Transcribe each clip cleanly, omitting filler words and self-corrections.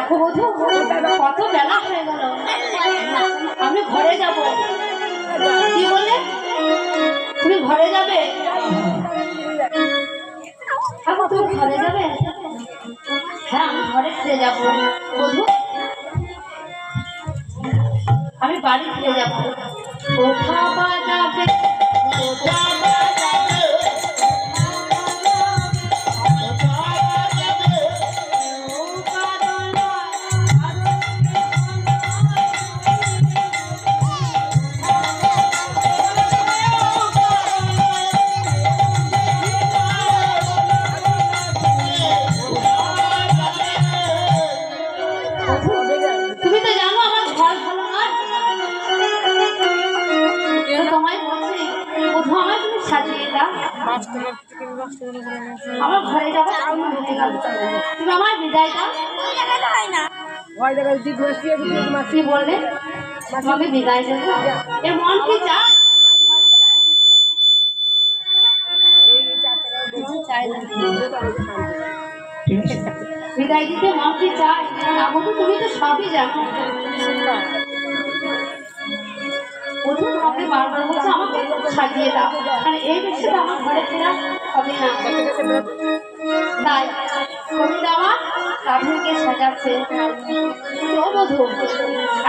দেখো বধূ কত বেলা হয়ে গেল, আমি ঘরে যাব। কি বলে তুমি ঘরে যাবে? তুমি ঘরে যাবে? হ্যাঁ আমি ঘরে ফিরে যাবো বধূ, আমি বাড়ি ফিরে যাবো। কোথা বাজাবে কোথা বাজাবে আমার ঘরে যাবো, তুমি আমার বিদায় দাও। কি বললে? তোমাকে বিদায় দেবো? এর মন কি চায়? বিদায় দিতে মন কি চায়? তুমি তো সবই জানো। বধূ তোমাকে বারবার বলছে আমাকে সাজিয়ে দাও, কারণ এই বিষয়টা আমার ঘরে ফেরা হবে না। তাই তুমি আমার রাধুকে সাজাচ্ছে, তো বধূ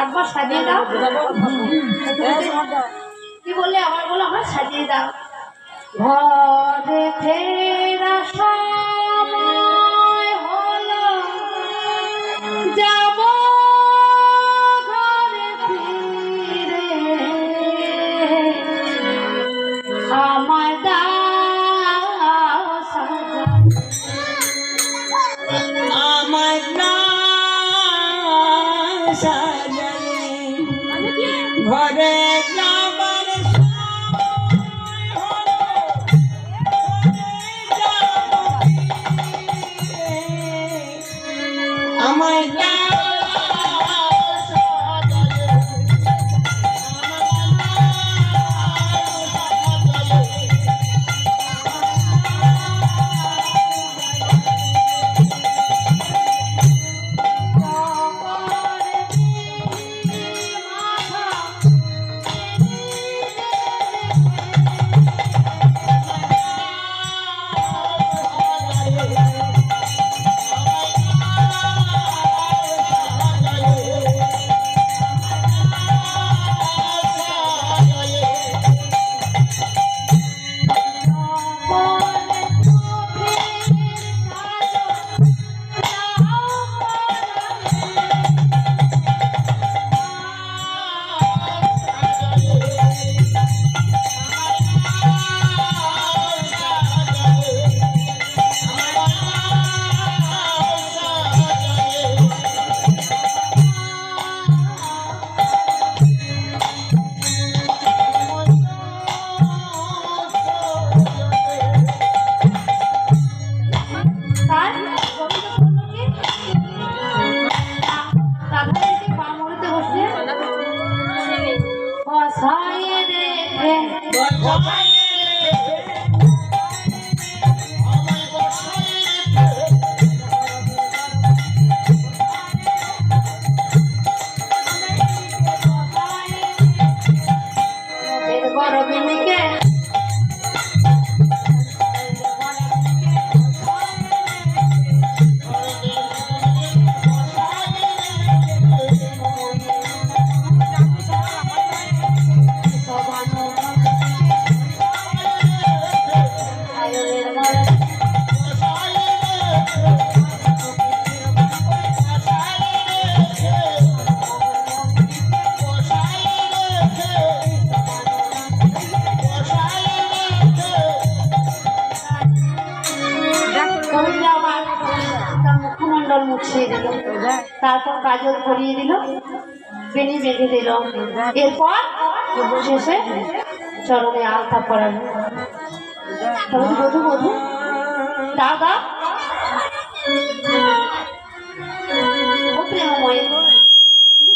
একবার সাজিয়ে দাও। কি বললে? আবার বলো আমার সাজিয়ে দাও। ঘরে ফেরা সময় হলো, যাব ঘরে ফিরে, আমার দাও সাজা, আমার দাও সাজা, ঘরে যাবার আমার মুছিয়ে দিল, তারপর কাজল পরিয়ে দিল, বেনি বেঁধে দিল, এরপর শেষে চরণে আলতা পরালো। বধূ বধূ দাও দাও, ও প্রেমময় তুমি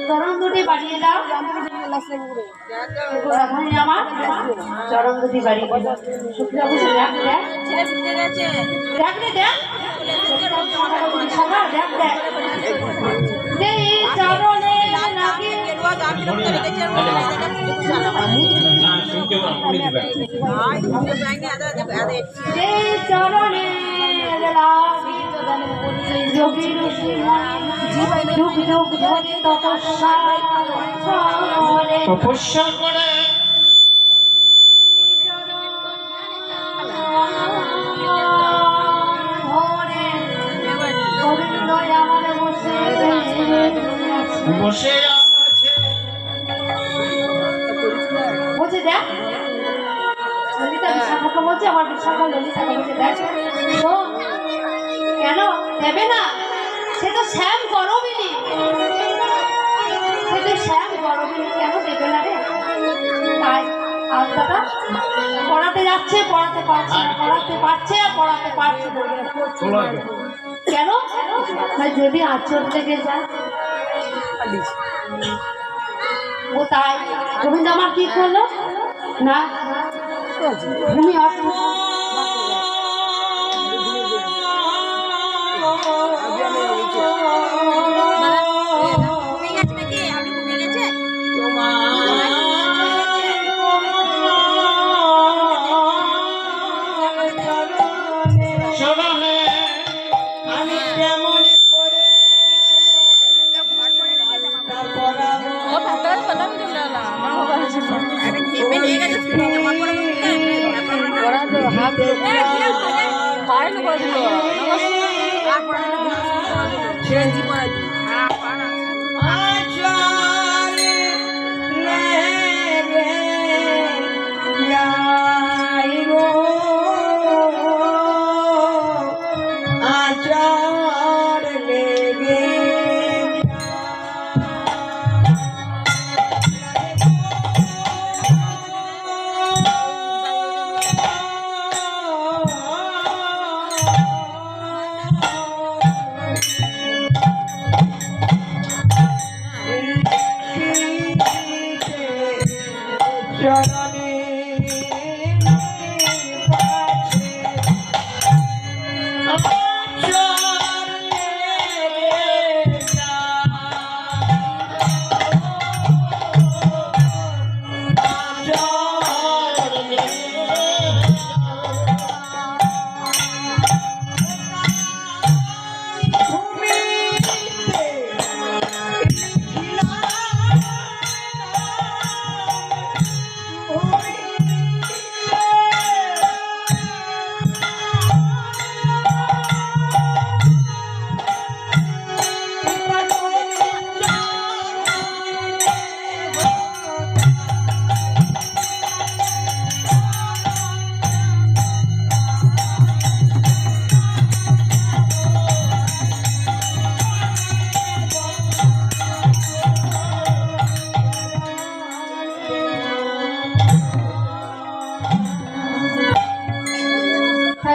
চরণ দুটি বাড়িয়ে দাও। আমার চরম দুটি বাড়ি সুখী অবশ্যই দেখ দেখ দেখ দেখ দেখ দেখ চরণে লাগে চরণে যোগী ঋষি যুগ যুগ ধরে তপস্যা করে বসে আছে বলছে দেখ ললিতা বিশাখাকে বলছে আমার বিশাখা ললিতাকে বলছে দেখ কেন দেবে না সে তো শ্যাম গরবিনী সে তো শ্যাম গরবিনী কেন দেবে না রে তাই আলতাটা পড়াতে যাচ্ছে পড়াতে পারছে না পড়াতে পারছে আর পড়াতে পারছে না কেন যদি আচর লেগে যায় ও তাই গোবিন্দ আমার কি করলো না ভূমি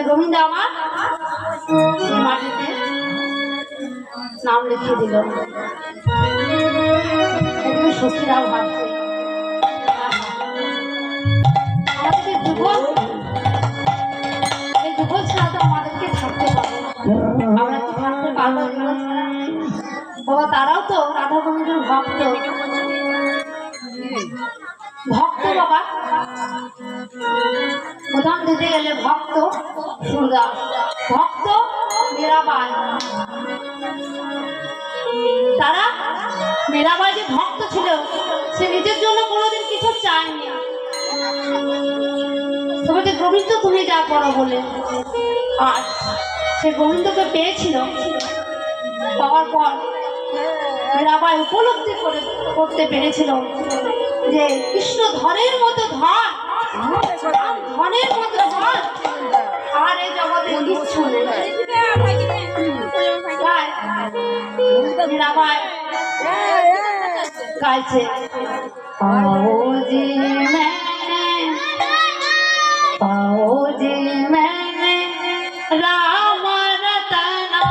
গোবিন্দ আমার মাটিতে নাম লিখিয়ে দিল সখীরাও ভাবছে আমাদের যুগল এই যুগল ছাড়া তো আমাদেরকে থাকতে পারবো আমরা কি থাকতে পারবো যুগল ছাড়া বাবা তারাও তো রাধা গোবিন্দের ভক্ত ভক্ত বাবা প্রধান দিতে গেলে ভক্ত সুরদাস ভক্ত মীরাবাই তারা মীরাবাই যে ভক্ত ছিল সে নিজের জন্য কোনোদিন কিছু চায়নি তবে যে গোবিন্দ তুমি যা করো বলে আর সে গোবিন্দকে পেয়েছিল পাওয়ার পর মীরাবাই উপলব্ধি করতে পেরেছিল যে কৃষ্ণ ধনের মতো ধন ধনের মতো ধন আর এই জগতে কিচ্ছু নেই মীরাবাই গাইছে पाओ जी मैंने राम रतना